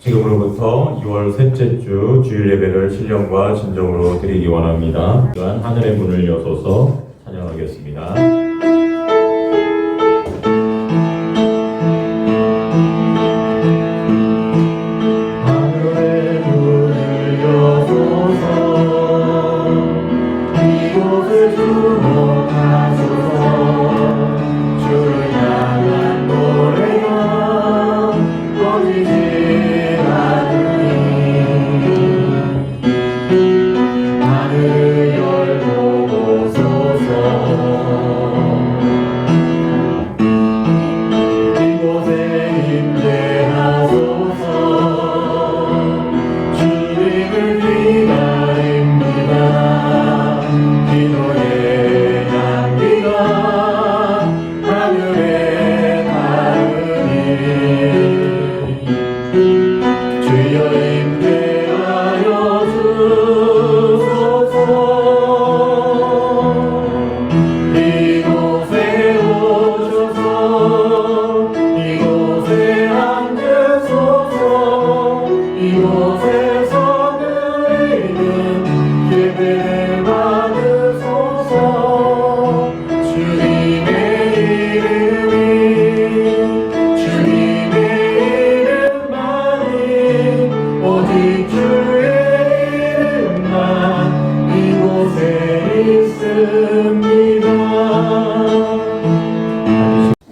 지금으로부터 2월 셋째 주 주일 예배를 신령과 진정으로 드리기 원합니다. 또한 하늘의 문을 여소서 찬양하겠습니다.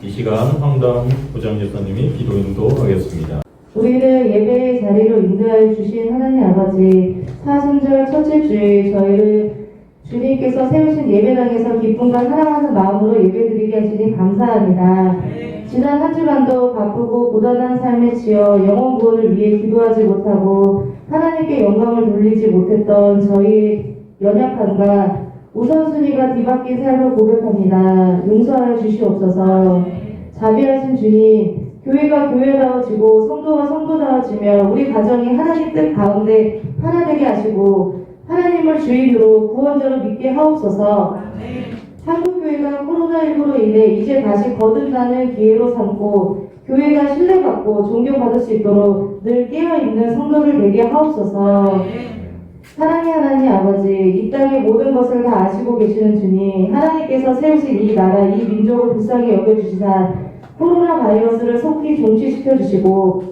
이 시간 황당 부장예사님이 기도 인도하겠습니다. 우리를 예배의 자리로 인도하여 주신 하나님 아버지, 사순절 첫째 주일 저희를 주님께서 세우신 예배당에서 기쁨과 사랑하는 마음으로 예배드리게 하시니 감사합니다. 지난 한 주간도 바쁘고 고단한 삶에 치여 영혼 구원을 위해 기도하지 못하고 하나님께 영광을 돌리지 못했던 저희 연약함과 우선순위가 뒤바뀐 삶을 고백합니다. 용서하여 주시옵소서. 자비하신 주님, 교회가 교회다워지고 성도가 성도다워지며 우리 가정이 하나님 뜻 가운데 하나 되게 하시고 하나님을 주인으로 구원자로 믿게 하옵소서. 한국교회가 코로나19로 인해 이제 다시 거듭나는 기회로 삼고 교회가 신뢰받고 존경받을 수 있도록 늘 깨어있는 성도를 되게 하옵소서. 사랑의 하나님 아버지, 이 땅의 모든 것을 다 아시고 계시는 주님, 하나님께서 세우신 이 나라, 이 민족을 불쌍히 여겨주시사 코로나 바이러스를 속히 종식시켜 주시고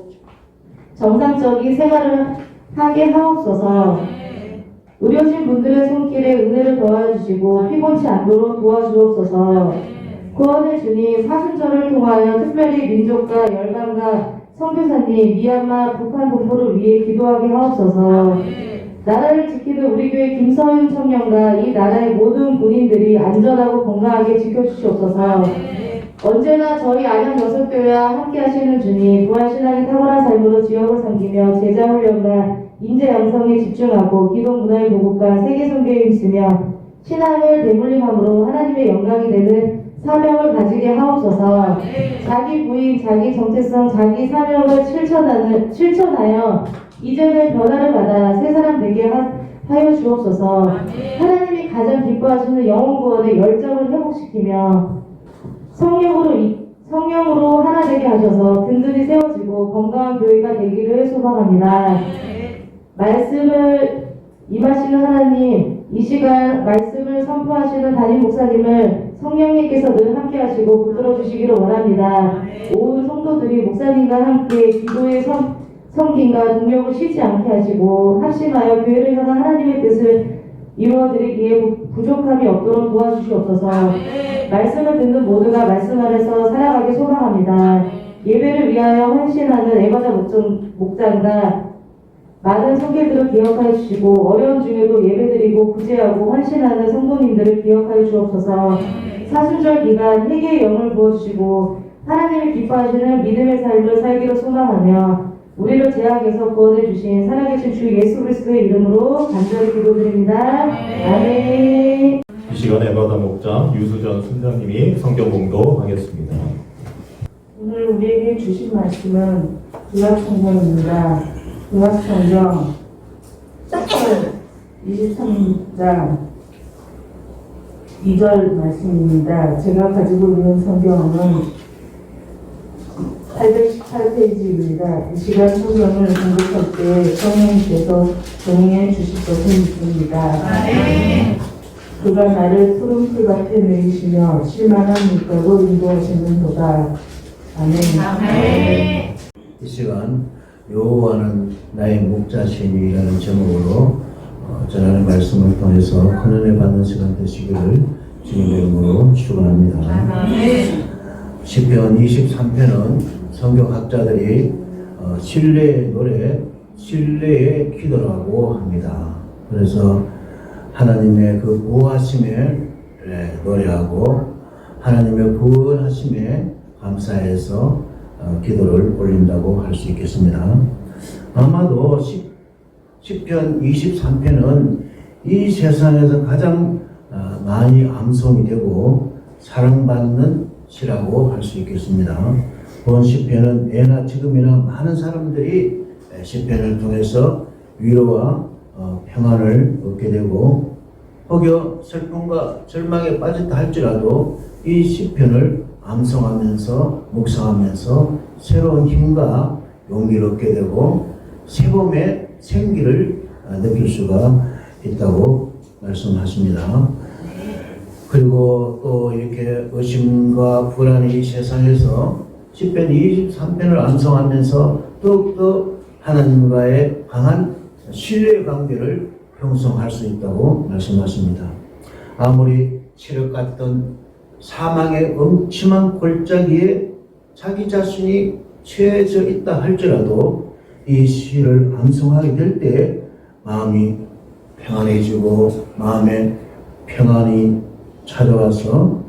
정상적인 생활을 하게 하옵소서. 의료진 분들의 손길에 은혜를 더하여 주시고 피곤치 않도록 도와주옵소서. 구원의 주님, 사순절을 통하여 특별히 민족과 열방과 선교사님, 미얀마, 북한 동포를 위해 기도하게 하옵소서. 나라를 지키는 우리 교회 김서윤 청년과 이 나라의 모든 군인들이 안전하고 건강하게 지켜주시옵소서. 언제나 저희 안양 여섯교회와 함께 하시는 주님, 부활신앙이 탁월한 삶으로 지역을 섬기며 제자훈련과 인재 양성에 집중하고 기독 문화의 보급과 세계 선교에 힘쓰며 신앙을 대물림함으로 하나님의 영광이 되는 사명을 가지게 하옵소서. 자기 부인, 자기 정체성, 자기 사명을 실천하여 이제는 변화를 받아 새 사람 되게 하여 주옵소서. 하나님이 가장 기뻐하시는 영혼 구원의 열정을 회복시키며 성령으로 하나 되게 하셔서 든든히 세워지고 건강한 교회가 되기를 소망합니다. 말씀을 임하시는 하나님, 이 시간 말씀을 선포하시는 담임 목사님을 성령님께서 늘 함께 하시고 붙들어 주시기를 원합니다. 온 성도들이 목사님과 함께 기도의 성김과 동력을 쉬지 않게 하시고 합심하여 교회를 향한 하나님의 뜻을 이루어드리기에 부족함이 없도록 도와주시옵소서. 말씀을 듣는 모두가 말씀 안에서 살아가기 소망합니다. 예배를 위하여 헌신하는 에바자 목장과 많은 성계들을 기억하여 주시고 어려운 중에도 예배드리고 구제하고 헌신하는 성도님들을 기억하여 주옵소서. 사순절 기간 회개의 영을 부어주시고 하나님이 기뻐하시는 믿음의 삶을 살기로 소망하며 우리를 제약에서 구원해 주신 살아계신 주 예수 그리스도의 이름으로 간절히 기도드립니다. 아멘. 이 시간에 에바다 목장 유수전 순장님이 성경 공도하겠습니다. 오늘 우리에게 주신 말씀은 구약성경입니다. 구약성경 23장 2절 말씀입니다. 제가 가지고 있는 성경은 818페이지입니다. 이 시간 소정을 공급할 때 성령님께서 동의해 주실 것을 믿습니다. 그가 나를 푸른 풀밭에 누이시며 쉴만한 물가로 인도하시는도다. 아멘. 이 시간 여호와는 나의 목자시니라는 제목으로 전하는 말씀을 통해서 큰 은혜 받는 시간 되시기를 주님의 이름으로 축원합니다. 시편 23편은 성경학자들이 신뢰의 노래, 신뢰의 기도라고 합니다. 그래서 하나님의 그 보호하심에 노래하고 하나님의 구원하심에 감사해서 기도를 올린다고 할 수 있겠습니다. 아마도 시편 23편은 이 세상에서 가장 많이 암송이 되고 사랑받는 시라고 할 수 있겠습니다. 본 시편은 예나 지금이나 많은 사람들이 시편을 통해서 위로와 평안을 얻게 되고 혹여 슬픔과 절망에 빠졌다 할지라도 이 시편을 암송하면서 묵상하면서 새로운 힘과 용기를 얻게 되고 새봄의 생기를 느낄 수가 있다고 말씀하십니다. 그리고 또 이렇게 의심과 불안의 이 세상에서 시편 23편을 암송하면서 더욱더 하나님과의 강한 신뢰의 관계를 형성할 수 있다고 말씀하십니다. 아무리 치력 같던 사망의 음침한 골짜기에 자기 자신이 처해져 있다 할지라도 이 시를 암송하게 될 때 마음이 평안해지고 마음에 평안이 찾아와서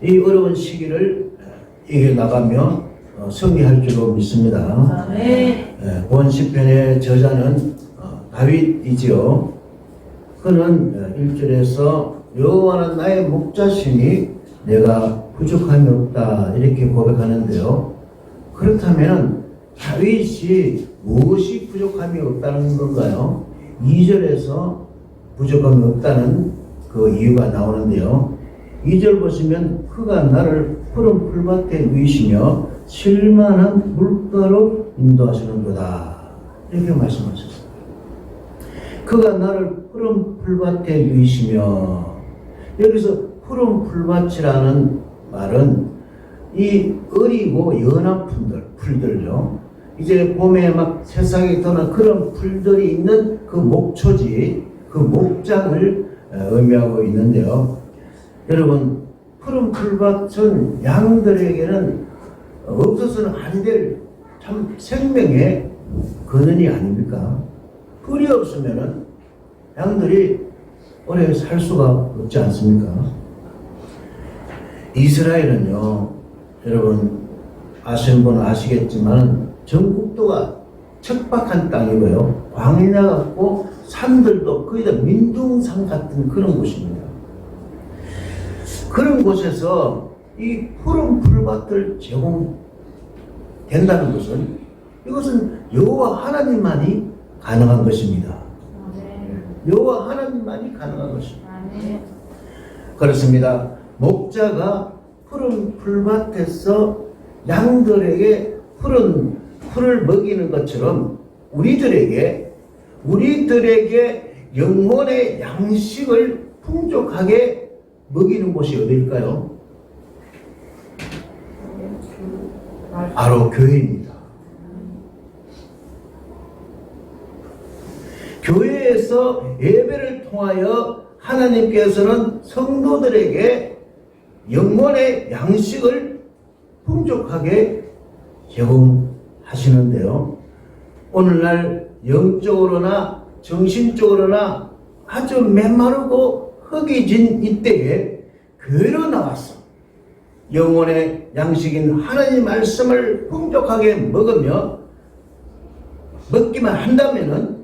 이 어려운 시기를 이겨나가며 승리할 줄로 믿습니다. 본 시편의 저자는 다윗이지요. 그는 1절에서 여호와는 나의 목자시니 내가 부족함이 없다 이렇게 고백하는데요. 그렇다면 다윗이 무엇이 부족함이 없다는 건가요? 2절에서 부족함이 없다는 그 이유가 나오는데요. 2절 보시면 그가 나를 푸른 풀밭에 누이시며 쉴만한 물가로 인도하시는도다 이렇게 말씀하셨어요. 그가 나를 푸른 풀밭에 누이시며, 여기서 푸른 풀밭이라는 말은 이 어리고 연한 풀들요. 이제 봄에 막 새싹이 도는 그런 풀들이 있는 그 목초지, 그 목장을 의미하고 있는데요. 여러분, 푸른 풀밭은 양들에게는 없어서는 안 될 참 생명의 근원이 아닙니까? 풀이 없으면은 양들이 오래 살 수가 없지 않습니까? 이스라엘은요, 여러분 아시는 분은 아시겠지만 전국도가 척박한 땅이고요, 광야 같고 산들도 거의 다 민둥산 같은 그런 곳입니다. 그런 곳에서 이 푸른 풀밭을 제공된다는 것은 이것은 여호와 하나님만이 가능한 것입니다. 여호와 하나님만이 가능한 것입니다. 그렇습니다. 목자가 푸른 풀밭에서 양들에게 푸른 풀을 먹이는 것처럼 우리들에게 영혼의 양식을 풍족하게 먹이는 곳이 어디일까요? 바로 교회입니다. 교회에서 예배를 통하여 하나님께서는 성도들에게 영혼의 양식을 풍족하게 제공하시는데요. 오늘날 영적으로나 정신적으로나 아주 메마르고 허기진 이때에 교회로 나와서 영혼의 양식인 하나님 말씀을 풍족하게 먹기만 한다면은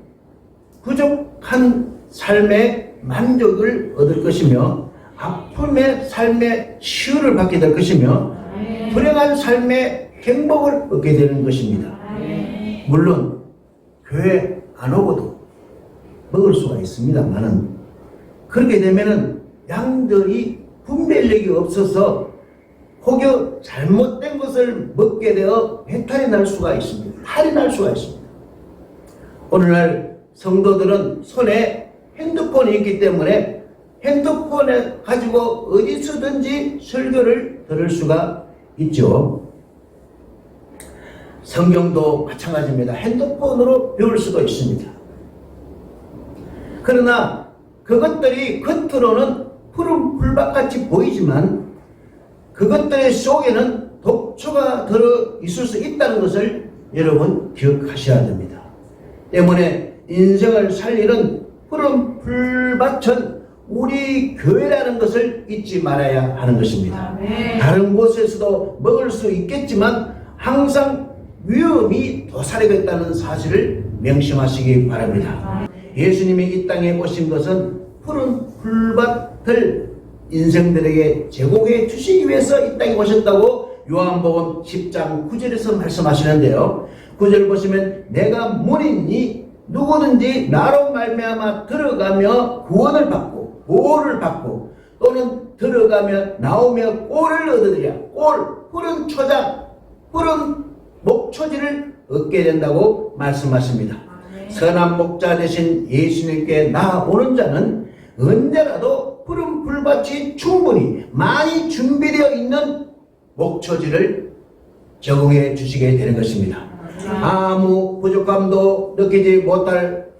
부족한 삶의 만족을 얻을 것이며 아픔의 삶의 치유를 받게 될 것이며 불행한 삶의 행복을 얻게 되는 것입니다. 물론 교회 안 오고도 먹을 수가 혹여 잘못된 것을 먹게 되어 배탈이 날 수가 있습니다. 탈이 날 수가 있습니다. 오늘날 성도들은 손에 핸드폰이 있기 때문에 핸드폰에 가지고 어디서든지 설교를 들을 수가 있죠. 성경도 마찬가지입니다. 핸드폰으로 배울 수도 있습니다. 그러나 그것들이 겉으로는 푸른 풀밭같이 보이지만 그것들의 속에는 독초가 들어 있을 수 있다는 것을 여러분 기억하셔야 됩니다. 때문에 인생을 살리는 푸른 풀밭은 우리 교회라는 것을 잊지 말아야 하는 것입니다. 다른 곳에서도 먹을 수 있겠지만 항상 위험이 도사리겠다는 사실을 명심하시기 바랍니다. 예수님이 이 땅에 오신 것은 푸른 풀밭을 인생들에게 제공해 주시기 위해서 이 땅에 오셨다고 요한복음 10장 9절에서 말씀하시는데요. 9절 보시면 내가 문이니 누구든지 나로 말미암아 들어가며 구원을 받고 보호를 받고 또는 들어가며 나오며 꼴을 얻으리라. 꼴, 푸른 초장, 푸른 목초지를 얻게 된다고 말씀하십니다. 선한 목자 되신 예수님께 나아오는 자는 언제라도 푸른 풀밭이 충분히 많이 준비되어 있는 목초지를 제공해 주시게 되는 것입니다. 아무 부족함도 느끼지 못할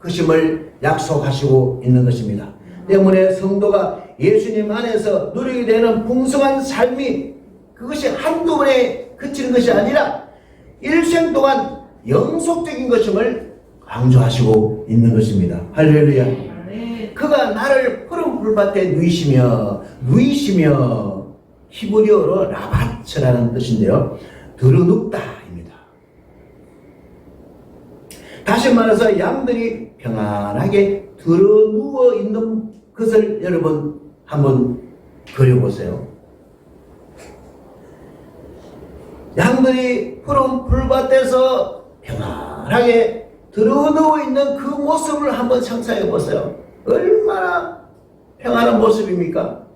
것임을 약속하시고 있는 것입니다. 때문에 성도가 예수님 안에서 누리게 되는 풍성한 삶이 그것이 한두 번에 그치는 것이 아니라 일생 동안 영속적인 것임을 강조하시고 있는 것입니다. 할렐루야. 그가 나를 푸른 풀밭에 누이시며 히브리어로 라바츠라는 뜻인데요. 들어눕다입니다. 다시 말해서 양들이 평안하게 들어누워 있는 것을 여러분 한번 그려보세요. 양들이 푸른 풀밭에서 평안하게 들어누워 있는 그 모습을 한번 상상해 보세요. 얼마나 평안한 모습입니까?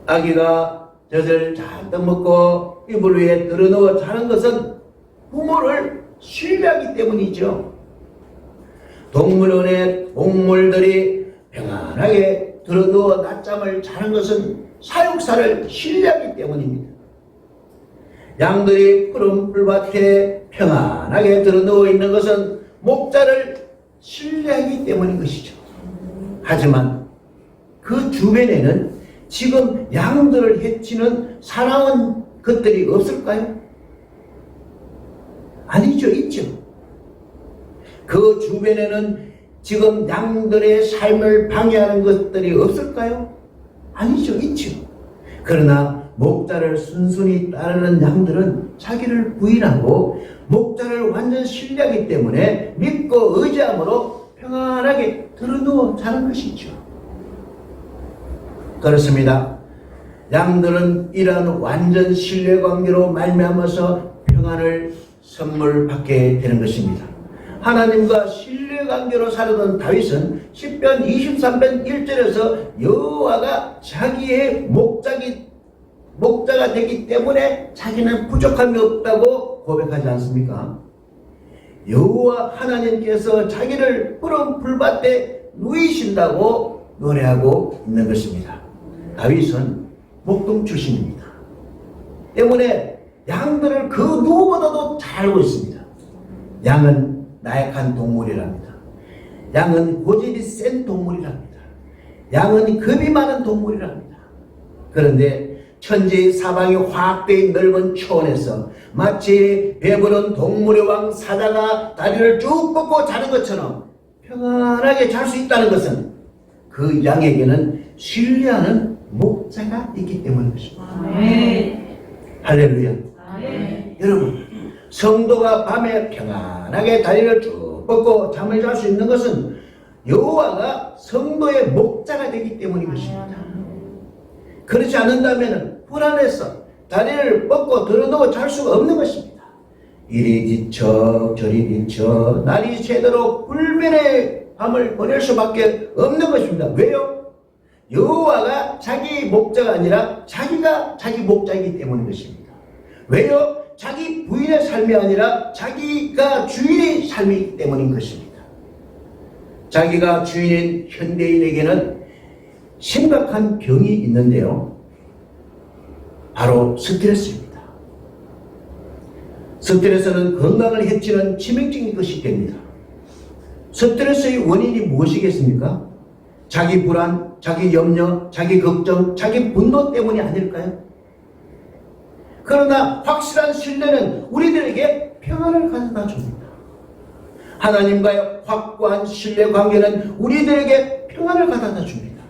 아기가 젖을 잔뜩 먹고 이불 위에 들어누워 자는 것은 부모를 신뢰하기 때문이죠. 동물원의 동물들이 평안하게 들어누워 낮잠을 자는 것은 사육사를 신뢰하기 때문입니다. 양들이 푸른 풀밭에 평안하게 들어누워 있는 것은 목자를 신뢰하기 때문인 것이죠. 하지만 그 주변에는 지금 양들을 해치는 사나운 것들이 없을까요? 아니죠, 있죠. 그 주변에는 지금 양들의 삶을 방해하는 것들이 없을까요? 아니죠, 있죠. 그러나 목자를 순순히 따르는 양들은 자기를 부인하고 목자를 완전 신뢰하기 때문에 믿고 의지함으로 평안하게 들어누워 자는 것이죠. 그렇습니다. 양들은 이러한 완전 신뢰관계로 말미암아서 평안을 선물받게 되는 것입니다. 하나님과 신뢰관계로 살던 다윗은 시편 23편 1절에서 여호와가 자기의 목자가 되기 때문에 자기는 부족함이 없다고 고백하지 않습니까? 여호와 하나님께서 자기를 푸른 풀밭에 누이신다고 노래하고 있는 것입니다. 다윗은 목동 출신입니다. 때문에 양들을 그 누구보다도 잘 알고 있습니다. 양은 나약한 동물이랍니다. 양은 고집이 센 동물이랍니다. 양은 겁이 많은 동물이랍니다. 그런데 천지 사방이 확대인 넓은 초원에서 마치 배부른 동물의 왕 사자가 다리를 쭉 뻗고 자는 것처럼 평안하게 잘 수 있다는 것은 그 양에게는 신뢰하는 목자가 있기 때문입니다. 할렐루야. 여러분, 성도가 밤에 평안하게 다리를 쭉 뻗고 잠을 잘 수 있는 것은 여호와가 성도의 목자가 되기 때문인 것입니다. 그렇지 않는다면 불안해서 다리를 뻗고 들어누워 잘 수가 없는 것입니다. 이리 뒤척 저리 뒤척 날이 새도록 불면의 밤을 보낼 수밖에 없는 것입니다. 왜요? 여호와가 자기 목자가 아니라 자기가 자기 목자이기 때문인 것입니다. 왜요? 자기 부인의 삶이 아니라 자기가 주인의 삶이기 때문인 것입니다. 자기가 주인인 현대인에게는 심각한 병이 있는데요. 바로 스트레스입니다. 스트레스는 건강을 해치는 치명적인 것이 됩니다. 스트레스의 원인이 무엇이겠습니까? 자기 불안, 자기 염려, 자기 걱정, 자기 분노 때문이 아닐까요? 그러나 확실한 신뢰는 우리들에게 평안을 가져다 줍니다. 하나님과의 확고한 신뢰 관계는 우리들에게 평안을 가져다 줍니다.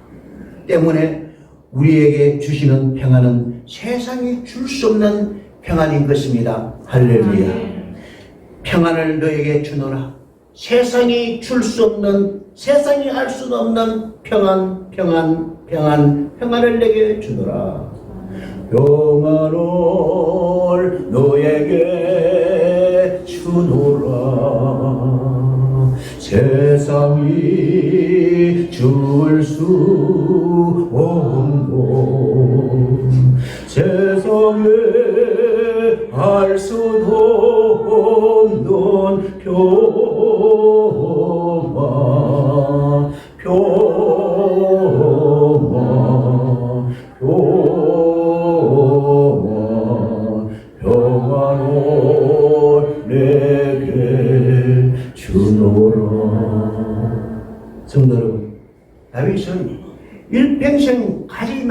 때문에 우리에게 주시는 평안은 세상이 줄 수 없는 평안인 것입니다. 할렐루야. 평안을 너에게 주노라. 세상이 줄 수 없는, 세상이 알 수 없는 평안을 내게 주노라. 평안을 너에게 주노라. 세상이 줄 수 없는, 세상에 알 수도 없는 평안을 내게 주노라. 성도 여러분, 다윗은 일평생 가지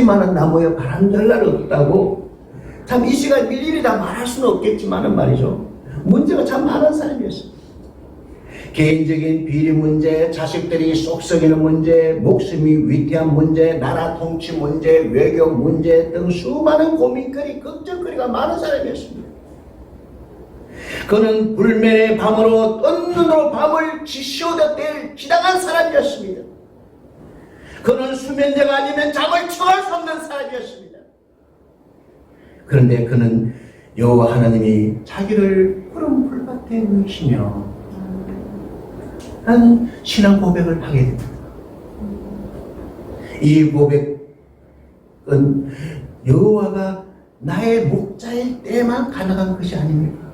많은 나무에 바람잘 날 없다고 참 이 시간 일일이 다 말할 수는 없겠지만은 말이죠. 문제가 참 많은 사람이었습니다. 개인적인 비리 문제, 자식들이 쏙 썩이는 문제, 목숨이 위태한 문제, 나라 통치 문제, 외교 문제 등 수많은 고민거리, 걱정거리가 많은 사람이었습니다. 그는 불면의 밤으로 뜬 눈으로 밤을 지시오되 뗄 지당한 사람이었습니다. 그는 수면제가 아니면 잠을 청할 수 없는 사람이었습니다. 그런데 그는 여호와 하나님이 자기를 푸른 풀밭에 누이시며 하는 신앙 고백을 하게 됩니다. 이 고백은 여호와가 나의 목자일 때만 가능한 것이 아닙니까?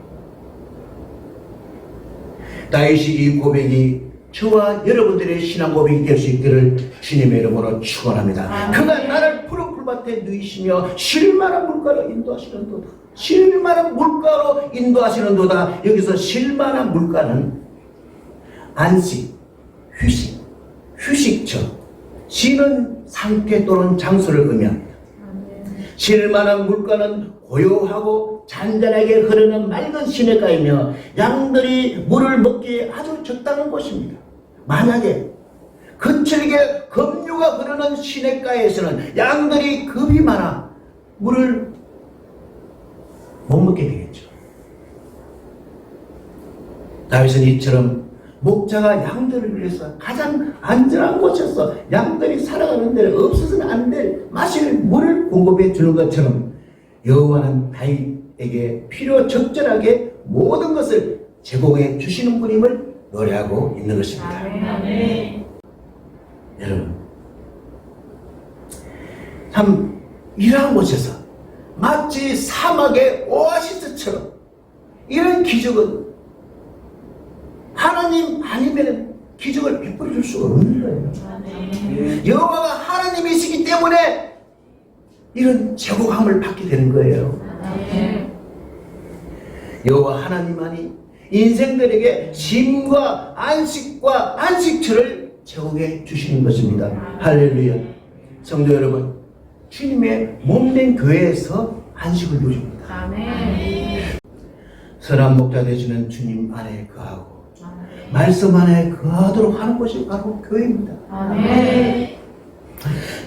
다윗이 이 고백이 저와 여러분들의 신앙 고백이 될 수 있기를 주님의 이름으로 축원합니다. 그가 나를 푸른 풀밭에 누이시며 실만한 물가로 인도하시는도다. 실만한 물가로 인도하시는도다. 여기서 실만한 물가는 안식, 휴식처, 쉬는 상태 또는 장소를 의미합니다. 실만한 물가는 고요하고 잔잔하게 흐르는 맑은 시냇가이며 양들이 물을 먹기에 아주 적당한 곳입니다. 만약에 거칠게 급류가 흐르는 시냇가에서는 양들이 급이 많아 물을 못 먹게 되겠죠. 다윗은 이처럼 목자가 양들을 위해서 가장 안전한 곳에서 양들이 살아가는 데 없어서는 안 될 마실 물을 공급해 주는 것처럼 여호와는 다윗에게 필요 적절하게 모든 것을 제공해 주시는 분임을 노래하고 있는 것입니다. 아멘. 여러분, 참 이러한 곳에서 마치 사막의 오아시스처럼 이런 기적은 하나님 아니면 기적을 베풀어 줄 수가 없는 거예요. 여호와가 하나님이시기 때문에 이런 제공함을 받게 되는 거예요. 여호와 하나님만이 인생들에게 쉼과 안식과 안식처를 제공해 주시는 것입니다. 할렐루야. 성도 여러분, 주님의 몸된 교회에서 안식을 누립니다. 선한 목자 되시는 주님 안에 거하고 말씀 안에 거하도록 하는 것이 바로 교회입니다.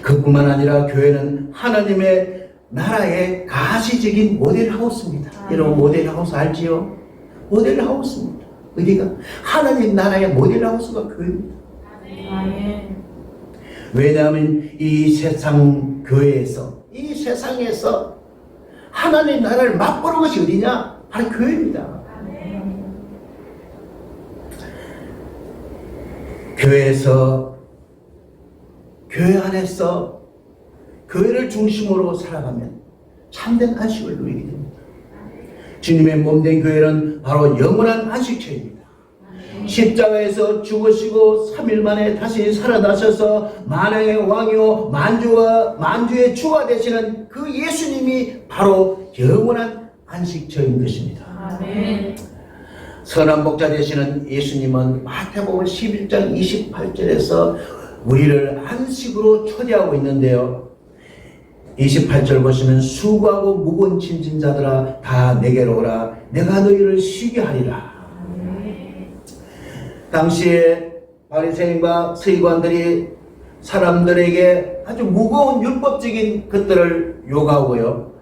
그뿐만 아니라 교회는 하나님의 나라의 가시적인 모델하우스입니다. 여러분 모델하우스 알지요? 모델하우스입니다. 어디가? 하나님 나라의 모델하우스가 교회입니다. 왜냐하면 이 세상 교회에서, 이 세상에서 하나님 나라를 맛보는 것이 어디냐? 바로 교회입니다. 교회에서 교회 안에서 교회를 중심으로 살아가면 참된 안식을 누리게 됩니다. 주님의 몸된 교회는 바로 영원한 안식처입니다. 십자가에서 죽으시고 3일 만에 다시 살아나셔서 만왕의 왕이요 만주의 주가 되시는 그 예수님이 바로 영원한 안식처인 것입니다. 아멘. 선한 목자 되시는 예수님은 마태복음 11장 28절에서 우리를 안식으로 초대하고 있는데요. 28절 보시면 수고하고 무거운 짐진 자들아 다 내게로 오라 내가 너희를 쉬게 하리라. 당시에 바리새인과 서기관들이 사람들에게 아주 무거운 율법적인 것들을 요구하고요.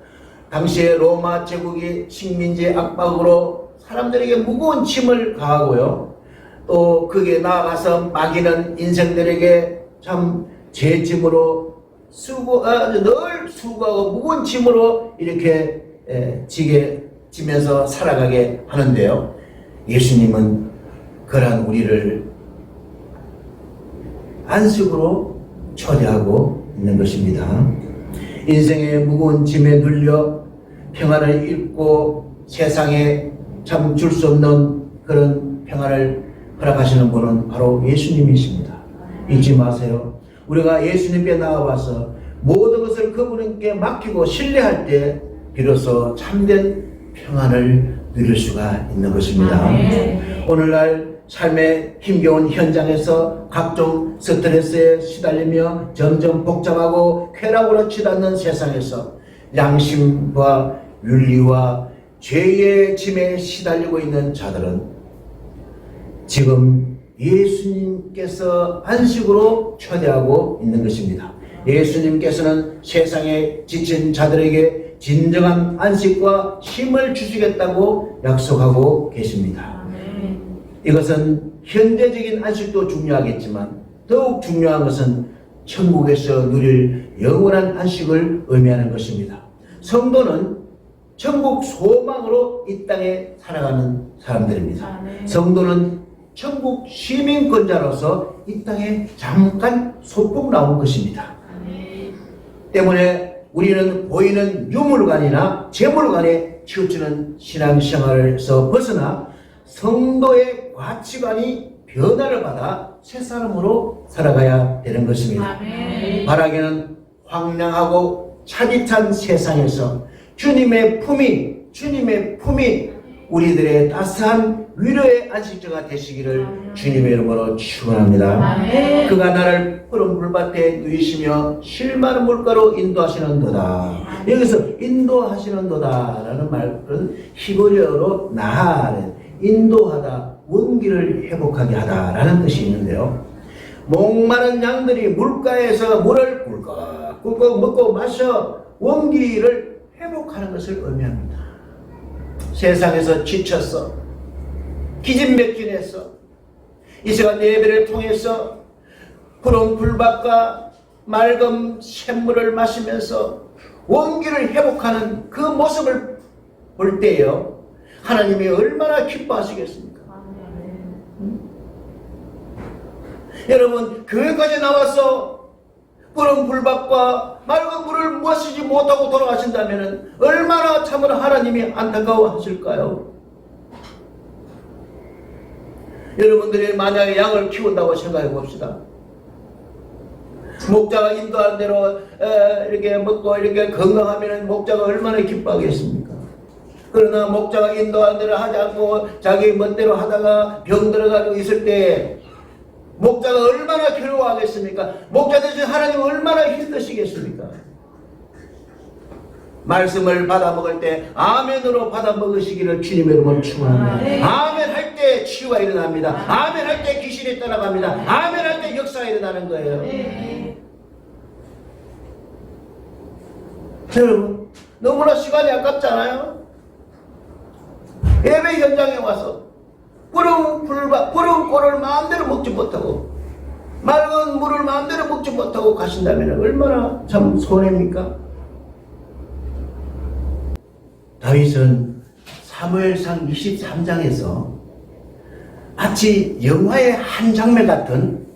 당시에 로마 제국이 식민지 압박으로 사람들에게 무거운 짐을 가하고요. 또 그게 나아가서 마귀는 인생들에게 참 제 짐으로 늘 수고하고 무거운 짐으로 이렇게 지면서 살아가게 하는데요. 예수님은 그러한 우리를 안식으로 초대하고 있는 것입니다. 인생의 무거운 짐에 눌려 평안을 잃고 세상에 참 줄 수 없는 그런 평안을 허락하시는 분은 바로 예수님이십니다. 잊지 마세요. 우리가 예수님께 나아와서 모든 것을 그분께 맡기고 신뢰할 때 비로소 참된 평안을 누릴 수가 있는 것입니다. 오늘날 삶의 힘겨운 현장에서 각종 스트레스에 시달리며 점점 복잡하고 쾌락으로 치닫는 세상에서 양심과 윤리와 죄의 짐에 시달리고 있는 자들은 지금 예수님께서 안식으로 초대하고 있는 것입니다. 예수님께서는 세상에 지친 자들에게 진정한 안식과 힘을 주시겠다고 약속하고 계십니다. 이것은 현재적인 안식도 중요하겠지만 더욱 중요한 것은 천국에서 누릴 영원한 안식을 의미하는 것입니다. 성도는 천국 소망으로 이 땅에 살아가는 사람들입니다. 성도는 천국 시민권자로서 이 땅에 잠깐 소풍 나온 것입니다. 때문에 우리는 보이는 유물관이나 재물관에 치우치는 신앙생활에서 벗어나 성도의 가치관이 변화를 받아 새 사람으로 살아가야 되는 것입니다. 바라기는 황량하고 차디찬 세상에서 주님의 품이 우리들의 따스한 위로의 안식처가 되시기를 주님의 이름으로 축원합니다. 그가 나를 푸른 물밭에 누이시며 쉴 만한 물가로 인도하시는도다. 여기서 인도하시는도다 라는 말은 히브리어로 나하는 인도하다, 원기를 회복하게 하다 라는 뜻이 있는데요. 목마른 양들이 물가에서 물을 꿀꺽 먹고 마셔 원기를 회복하는 것을 의미합니다. 세상에서 지쳤어, 기진맥진했어, 이 시간 예배를 통해서 푸른 풀밭과 맑은 샘물을 마시면서 원기를 회복하는 그 모습을 볼 때요, 하나님이 얼마나 기뻐하시겠습니까? 여러분, 교회까지 나와서 푸른 풀밭과 맑은 물을 마시지 못하고 돌아가신다면 얼마나 참으로 하나님이 안타까워하실까요? 여러분들이 만약에 양을 키운다고 생각해 봅시다. 목자가 인도하는 대로 이렇게 먹고 이렇게 건강하면 목자가 얼마나 기뻐하겠습니까? 그러나 목자가 인도하는 대로 하지 않고 자기 멋대로 하다가 병 들어가지고 있을 때 목자가 얼마나 괴로워하겠습니까? 목자 대신 하나님 얼마나 힘드시겠습니까? 말씀을 받아 먹을 때 아멘으로 받아 먹으시기를 주님의 이름으로 축원합니다. 아멘 할 때 치유가 일어납니다. 아멘 할 때 귀신이 떠나갑니다. 아멘 할 때 역사가 일어나는 거예요. 여러분, 너무나 시간이 아깝잖아요. 예배 현장에 와서 푸른 꼴을 마음대로 먹지 못하고 맑은 물을 마음대로 먹지 못하고 가신다면 얼마나 참 손해입니까? 다윗은 사무엘상 23장에서 마치 영화의 한 장면 같은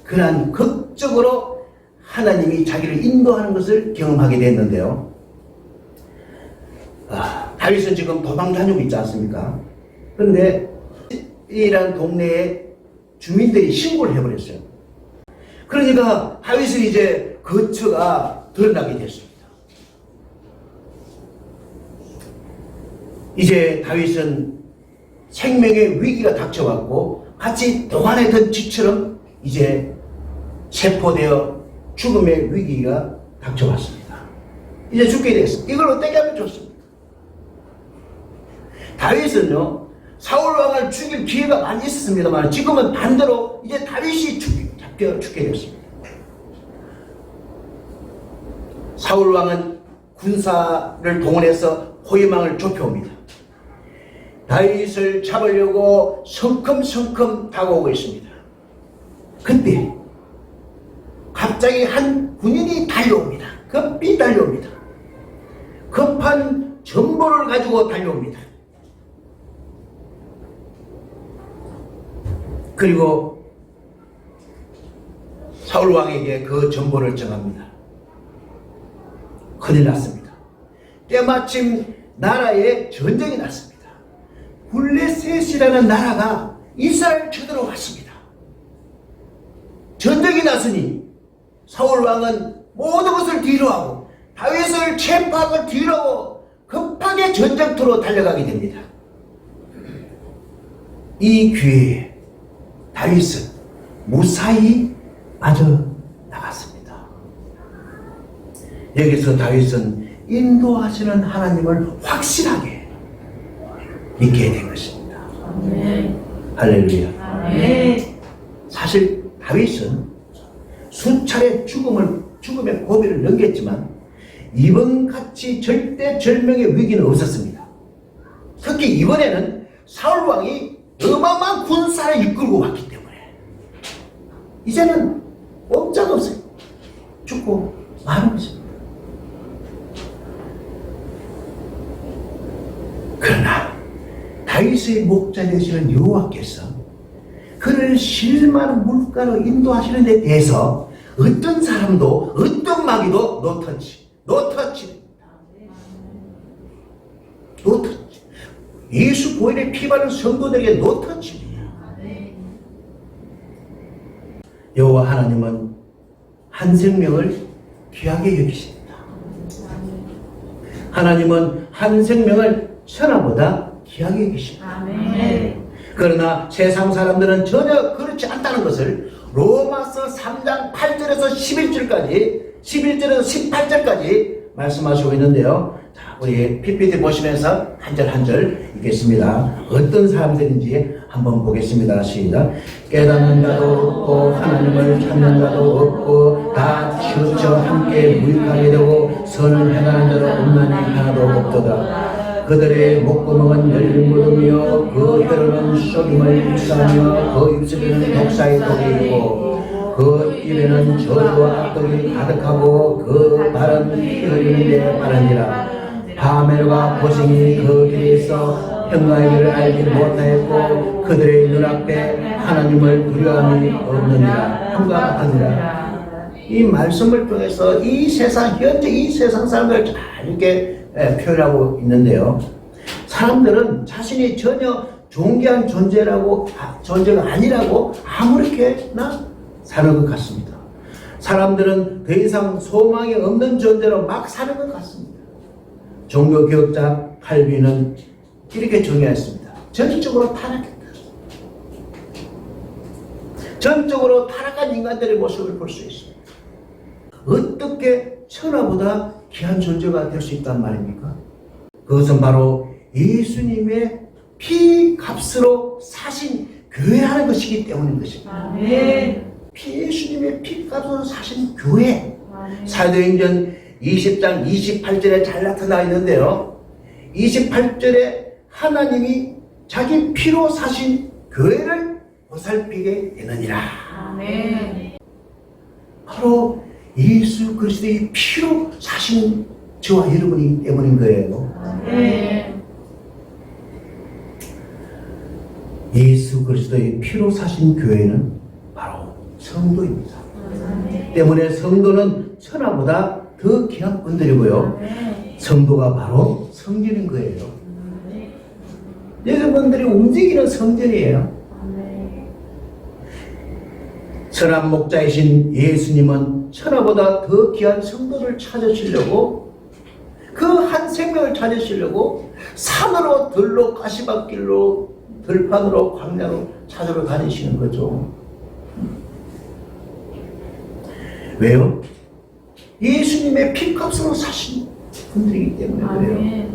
그러한 극적으로 하나님이 자기를 인도하는 것을 경험하게 됐는데요. 다윗은 지금 도망 다니고 있지 않습니까? 그런데 이라는 동네에 주민들이 신고를 해버렸어요. 그러니까 다윗은 이제 거처가 드러나게 됐습니다. 이제 다윗은 생명의 위기가 닥쳐왔고 같이 동안했던 쥐처럼 이제 세포되어 죽음의 위기가 닥쳐왔습니다. 이제 죽게 됐습니다. 이걸 어떻게 하면 좋습니까? 다윗은요, 사울 왕을 죽일 기회가 많이 있었습니다만 지금은 반대로 이제 다윗이 죽게 됐습니다. 사울 왕은 군사를 동원해서 호위망을 좁혀옵니다. 다윗을 잡으려고 성큼성큼 다가오고 있습니다. 그때 갑자기 한 군인이 달려옵니다. 급히 달려옵니다. 급한 전보를 가지고 달려옵니다. 그리고 사울 왕에게 그 전보를 전합니다. 큰일 났습니다. 때마침 나라에 전쟁이 났습니다. 블레셋이라는 나라가 이스라엘 쳐들어왔습니다. 전쟁이 났으니 사울 왕은 모든 것을 뒤로하고 다윗을 체포하고 뒤로하고 급하게 전쟁터로 달려가게 됩니다. 이 기회에 다윗은 무사히 빠져나갔습니다. 여기서 다윗은 인도하시는 하나님을 확실하게 믿게 된 것입니다. 할렐루야. 사실 다윗은 수차례 죽음의 고비를 넘겼지만 이번같이 절대절명의 위기는 없었습니다. 특히 이번에는 사울 왕이 어마어마한 군사를 이끌고 왔기 때문에 이제는 꼼짝없어요. 죽고 마는 것입니다. 그러나 다윗의 목자 되시는 여호와께서 그를 실만 물가로 인도하시는 데 대해서 어떤 사람도 어떤 마귀도 노터치. 예수 보혈의 피 바른 성도들에게 노터치입니다. 여호와 하나님은 한 생명을 귀하게 여기십니다. 하나님은 한 생명을 천하보다 귀하게 여기십니다. 그러나 세상 사람들은 전혀 그렇지 않다는 것을 로마서 3장 8절에서 11절에서 18절까지 말씀하시고 있는데요. 자, 우리 PPT 보시면서 한 절 한 절 읽겠습니다. 어떤 사람들인지 한번 보겠습니다. 시작. 깨닫는 자도 없고 하나님을 찾는 자도 없고 다 치우쳐 함께 무익하게 되고 선을 행하는 자도 없나니 하나도 없도다. 그들의 목구멍은 열린 무덤이요 그 혀로는 쏘김을 입사하며 그 입술에는 독사의 독이 있고 그 입에는 저주와 악독이 가득하고 그 발은 피 흘리는 데 빠르니라. 파멸과 고생이 그 길에 있어 평화의 길을 알지 못하였고 그들의 눈앞에 하나님을 두려움이 없느니라. 함과 같으니라. 이 말씀을 통해서 이 세상 현재 이 세상 사람들을 잘 이렇게 표현하고 있는데요. 사람들은 자신이 전혀 존귀한 존재가 아니라고 아무렇게나 사는 것 같습니다. 사람들은 더 이상 소망이 없는 존재로 막 사는 것 같습니다. 종교개혁자 칼빈은 이렇게 정의했습니다. 전적으로 타락했다. 전적으로 타락한 인간들의 모습을 볼 수 있습니다. 어떻게 천하보다 귀한 존재가 될 수 있단 말입니까? 그것은 바로 예수님의 피 값으로 사신 교회라는 것이기 때문인 것입니다. 예수님의 피 값으로 사신 교회. 사도행전 20장 28절에 잘 나타나 있는데요. 28절에 하나님이 자기 피로 사신 교회를 보살피게 되느니라. 바로 예수 그리스도의 피로 사신 저와 여러분이기 때문인 거예요. 예수 그리스도의 피로 사신 교회는 바로 성도입니다. 때문에 성도는 천하보다 더 귀한 분들이고요. 성도가 바로 성전인 거예요. 여러분들이 움직이는 성전이에요. 선한 목자이신 예수님은 천하보다 더 귀한 성도를 찾으시려고, 그 한 생명을 찾으시려고 산으로 들로 가시밭길로 들판으로 광야로 찾으러 다니시는 거죠. 왜요? 예수님의 피값으로 사신 분들이기 때문에 그래요.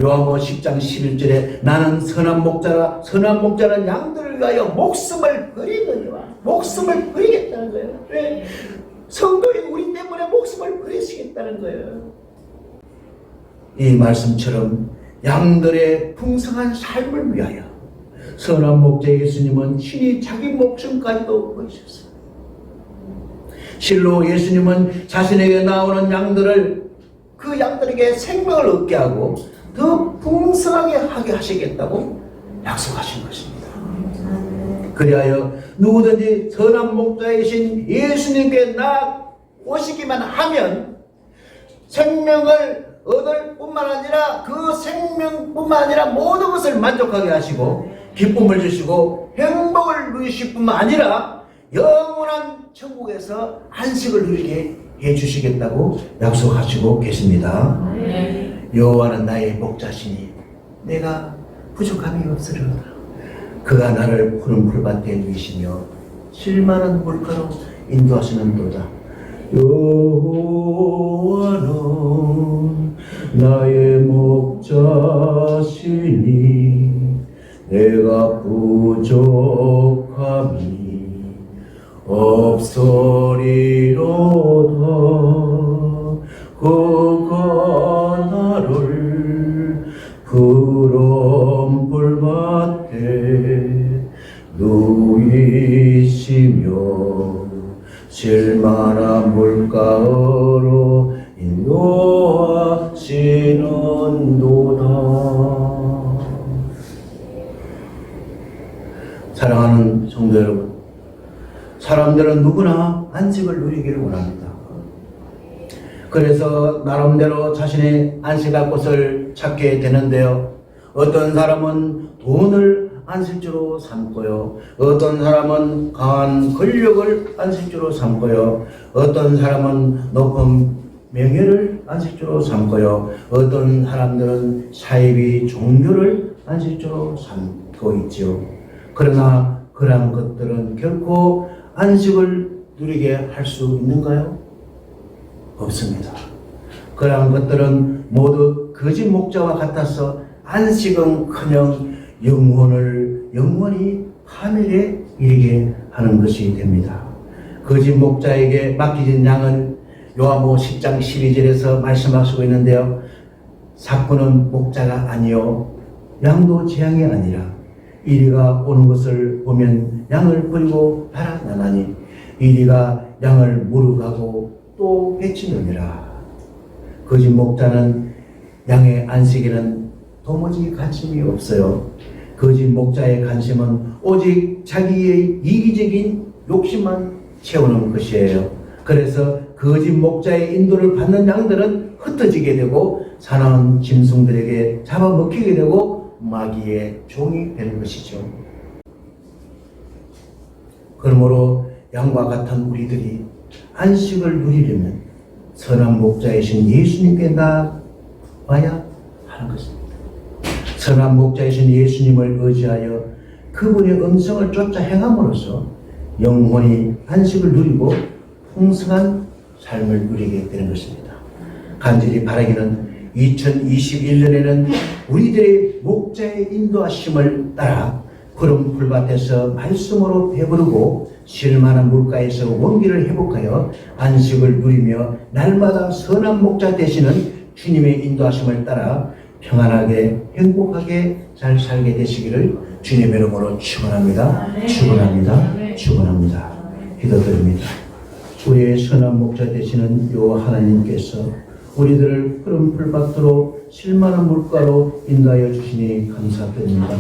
요한복음 10장 11절에 나는 선한 목자라, 선한 목자는 양들을 위하여 목숨을 버리느니라. 목숨을 버리겠다는 거예요. 왜? 성도인 우리 때문에 목숨을 버리시겠다는 거예요. 이 말씀처럼 양들의 풍성한 삶을 위하여 선한 목자 예수님은 친히 자기 목숨까지도 버리셨어요. 실로 예수님은 자신에게 나오는 양들을, 그 양들에게 생명을 얻게 하고 더 풍성하게 하게 하시겠다고 약속하신 것입니다. 그리하여 누구든지 선한 목자이신 예수님께 오시기만 하면 생명을 얻을 뿐만 아니라 그 생명뿐만 아니라 모든 것을 만족하게 하시고 기쁨을 주시고 행복을 누리실 뿐만 아니라 영원한 천국에서 안식을 누리게 해주시겠다고 약속하시고 계십니다. 여호와는 나의 목자시니 내가 부족함이 없으리로다. 그가 나를 푸른 풀밭에 누이시며 쉴만한 물가로 인도하시는도다. 여호와는 나의 목자시니 내가 부족함이 없으리로다. 그가 나를 푸른 풀밭에 누이시며 쉴만한 물가로 인도하시는도다. 사랑하는 성도 여러분, 사람들은 누구나 안식을 누리기를 원합니다. 그래서 나름대로 자신의 안식할 곳을 찾게 되는데요. 어떤 사람은 돈을 안식주로 삼고요. 어떤 사람은 강한 권력을 안식주로 삼고요. 어떤 사람은 높은 명예를 안식주로 삼고요. 어떤 사람들은 사이비 종교를 안식주로 삼고 있지요. 그러나 그러한 것들은 결코 안식을 누리게 할 수 있는가요? 없습니다. 그러한 것들은 모두 거짓 목자와 같아서 안식은커녕 영원히 파멸에 이르게 하는 것이 됩니다. 거짓 목자에게 맡겨진 양은 요한복음 10장 12절에서 말씀하시고 있는데요. 사꾼은 목자가 아니요 양도 제 양이 아니라 이리가 오는 것을 보면 양을 버리고 달아나나니 이리가 양을 물어가고 또 해치느니라. 거짓 목자는 양의 안식에는 도무지 관심이 없어요. 거짓 목자의 관심은 오직 자기의 이기적인 욕심만 채우는 것이에요. 그래서 거짓 목자의 인도를 받는 양들은 흩어지게 되고 사나운 짐승들에게 잡아먹히게 되고 마귀의 종이 되는 것이죠. 그러므로 양과 같은 우리들이 안식을 누리려면 선한 목자이신 예수님께 나와야 하는 것입니다. 선한 목자이신 예수님을 의지하여 그분의 음성을 쫓아 행함으로써 영원히 안식을 누리고 풍성한 삶을 누리게 되는 것입니다. 간절히 바라기는 2021년에는 우리들의 목자의 인도하심을 따라 푸른 풀밭에서 말씀으로 배부르고 쉴만한 물가에서 원기를 회복하여 안식을 누리며 날마다 선한 목자 되시는 주님의 인도하심을 따라 평안하게 행복하게 잘 살게 되시기를 주님의 이름으로 축원합니다. 축원합니다. 축원합니다. 기도드립니다. 우리의 선한 목자 되시는 여호와 하나님께서 우리들을 푸른 풀밭으로 쉴만한 물가로 인도하여 주시니 감사드립니다.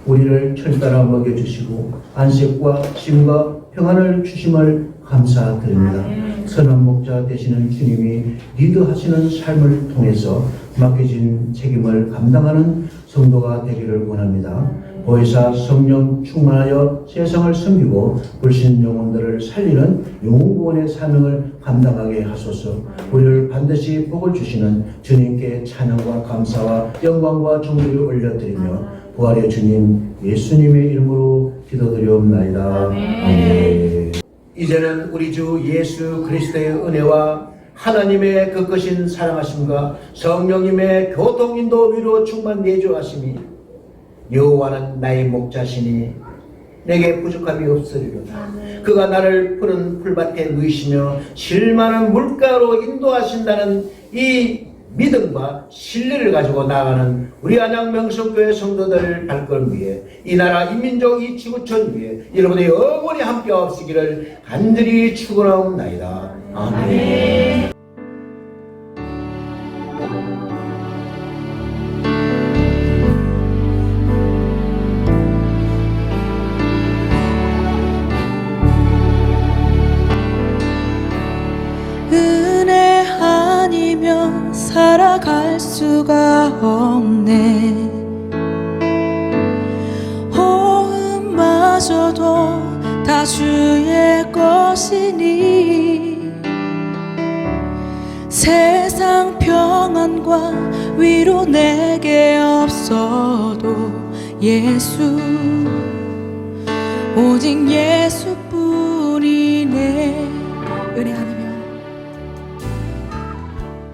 우리를 철따라 먹여주시고 안식과 쉼과 평안을 주심을 감사드립니다. 선한 목자 되시는 주님이 리드하시는 삶을 통해서 맡겨진 책임을 감당하는 성도가 되기를 원합니다. 보혜사 성령 충만하여 세상을 섬기고 불신 영혼들을 살리는 영웅구원의 사명을 감당하게 하소서. 우리를 반드시 복을 주시는 주님께 찬양과 감사와 영광과 존귀를 올려드리며 부활의 주님 예수님의 이름으로 기도드리옵나이다. 아멘. 이제는 우리 주 예수 그리스도의 은혜와 하나님의 그 크신 사랑하심과 성령님의 교통인도 위로 충만 내주하심이 여호와는 나의 목자시니 내게 부족함이 없으리로다. 그가 나를 푸른 풀밭에 누이시며 쉴만한 물가로 인도하신다는 이 믿음과 신뢰를 가지고 나아가는 우리 안양 명성교회 성도들 발걸음 위에 이 나라 이민족 이 지구촌 위에 여러분의 영원히 함께 없으기를 간절히 축원하옵나이다. 아멘. 은혜 아니면 살아갈 수가 없네. 호흡마저도 다 주의 것이니 세상 평안과 위로 내게 없어도 예수 오직 예수